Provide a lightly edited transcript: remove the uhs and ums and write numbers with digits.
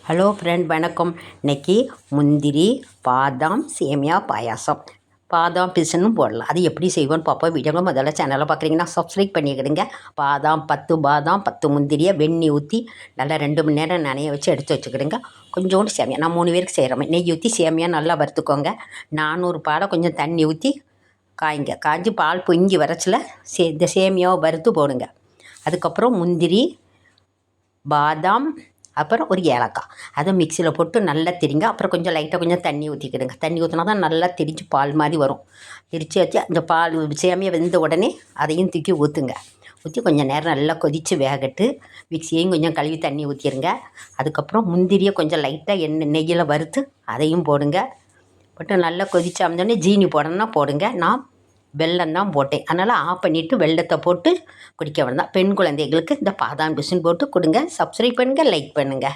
Hello friend, வணக்கம். இன்றைக்கி முந்திரி பாதாம் சேமியா பாயாசம், பாதாம் பிசுனும் போடலாம். அது எப்படி செய்வோன்னு பார்ப்போம். வீடியோங்க முதல்ல சேனலை பார்க்குறீங்கன்னா சப்ஸ்கிரைப் பண்ணிக்கிடுங்க. பாதாம் 10 முந்திரியை வெண்ணெய் ஊற்றி நல்லா 2 மணி நேரம் நனைய வச்சு எடுத்து வச்சுக்கிடுங்க. கொஞ்சோண்டு சேமியா, நான் 3 பேருக்கு செய்கிறோம். நெய் ஊற்றி சேமியா நல்லா வறுத்துக்கோங்க. 400 பாலை கொஞ்சம் தண்ணி ஊற்றி காய்ஞ்சி பால் பொங்கி வரச்சில் இந்த சேமியாவை வறுத்து போடுங்க. அதுக்கப்புறம் முந்திரி, பாதாம், அப்புறம் ஒரு ஏலக்காய் அதை மிக்சியில் போட்டு நல்லா திரிங்க. அப்புறம் கொஞ்சம் லைட்டாக கொஞ்சம் தண்ணி ஊற்றிக்கிடுங்க. தண்ணி ஊற்றினா தான் நல்லா திரிச்சு பால் மாதிரி வரும். திரிச்சு வச்சு அந்த பால் சேமியா வெந்த உடனே அதையும் தூக்கி ஊற்றுங்க. ஊற்றி கொஞ்சம் நேரம் நல்லா கொதித்து வேகட்டு. மிக்சியையும் கொஞ்சம் கழுவி தண்ணி ஊற்றிடுங்க. அதுக்கப்புறம் முந்திரியை கொஞ்சம் லைட்டாக நெய்யில் வறுத்து அதையும் போடுங்க. போட்டு நல்லா கொதிச்சு வந்தோடனே ஜீனி போடணும்னா போடுங்க. நான் வெல்லம் தான் போட்டேன், அதனால் ஆஃப் பண்ணிவிட்டு வெல்லத்தை போட்டு குடிக்க வேண்டாம். பெண் குழந்தைகளுக்கு இந்த பாதாம் பிசின் போட்டு கொடுங்க. சப்ஸ்கிரைப் பண்ணுங்கள், லைக் பண்ணுங்கள்.